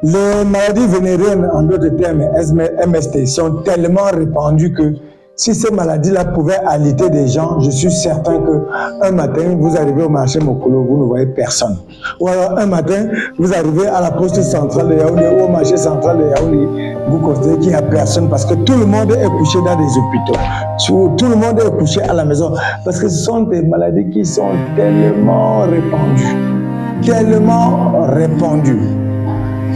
Les maladies vénériennes, en d'autres termes, MST, sont tellement répandues que si ces maladies-là pouvaient alité des gens, je suis certain qu'un matin, vous arrivez au marché Mokolo, vous ne voyez personne. Ou alors un matin, vous arrivez à la poste centrale de Yaoundé ou au marché central de Yaoundé, vous constatez qu'il n'y a personne parce que tout le monde est couché dans des hôpitaux. Tout le monde est couché à la maison parce que ce sont des maladies qui sont tellement répandues. Tellement répandues.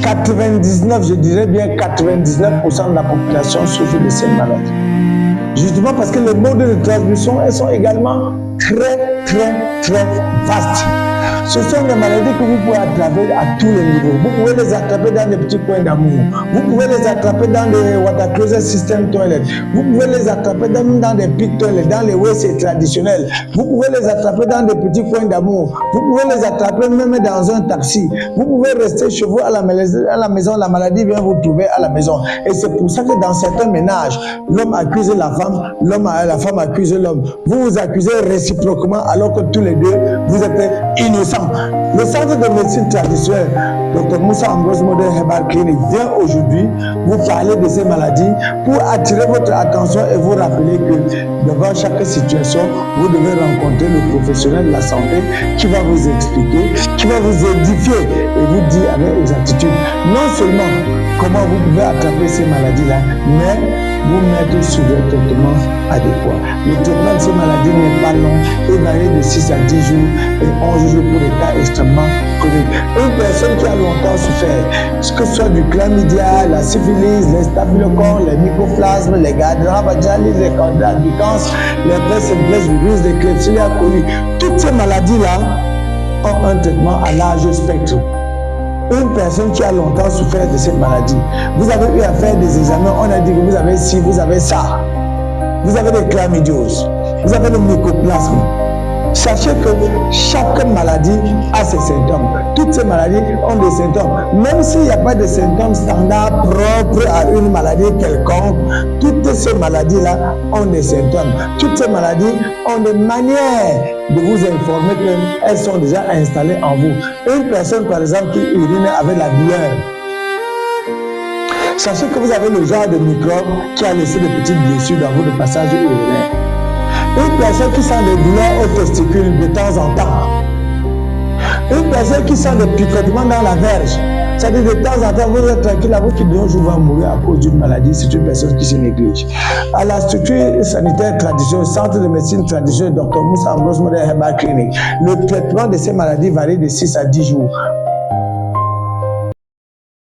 99, je dirais bien 99% de la population souffre de ces maladies. Justement parce que les modes de transmission, elles sont également très vastes. Ce sont des maladies que vous pouvez attraper à tous les niveaux. Vous pouvez les attraper dans des petits coins d'amour. Vous pouvez les attraper dans des water closet system toilettes. Vous pouvez les attraper dans des pit toilettes, dans les WC traditionnels. Vous pouvez les attraper dans des petits coins d'amour. Vous pouvez les attraper même dans un taxi. Vous pouvez rester chez vous à la maison, la maladie vient vous trouver à la maison. Et c'est pour ça que dans certains ménages, l'homme accuse la femme, la femme accuse l'homme. Vous vous accusez réciproquement alors que tous les deux, vous êtes innocents. Le centre de médecine traditionnelle, Dr Moussa Ambrose Model Herbal Clinic, vient aujourd'hui vous parler de ces maladies pour attirer votre attention et vous rappeler que devant chaque situation, vous devez rencontrer le professionnel de la santé qui va vous expliquer, qui va vous édifier et vous dire avec exactitude non seulement comment vous pouvez attraper ces maladies-là, mais vous mettre sur le traitement adéquat. Le traitement de ces maladies n'est pas long et varie de 6 à 10 jours et 11 jours pour des cas extrêmement chroniques. Une personne qui a longtemps souffert, que ce soit du chlamydia, la syphilis, les staphylocoques, les mycoplasmes, les gardnerella vaginalis, les candidats albicans, les herpès simplex, virus, les Klebsiella coli, toutes ces maladies-là ont un traitement à large spectre. Une personne qui a longtemps souffert de cette maladie, vous avez eu à faire des examens, on a dit que vous avez ci, vous avez ça, vous avez des chlamydioses, vous avez le mycoplasme. Sachez que chaque maladie a ses symptômes. Toutes ces maladies ont des symptômes. Même s'il n'y a pas de symptômes standards propres à une maladie quelconque, toutes ces maladies-là ont des symptômes. Toutes ces maladies ont des manières de vous informer qu'elles sont déjà installées en vous. Une personne, par exemple, qui urine avec la douleur, sachez que vous avez le genre de microbe qui a laissé des petites blessures dans votre passage urinaire. Une personne qui sent des douleurs aux testicules de temps en temps. Une personne qui sent des picotements dans la verge. C'est-à-dire de temps en temps, vous êtes tranquille, vous qui d'un jour va mourir à cause d'une maladie, c'est une personne qui se néglige. À la structure sanitaire traditionnelle, centre de médecine traditionnelle, Dr Moussa Ambrose Model Herbal Clinic, le traitement de ces maladies varie de 6 à 10 jours.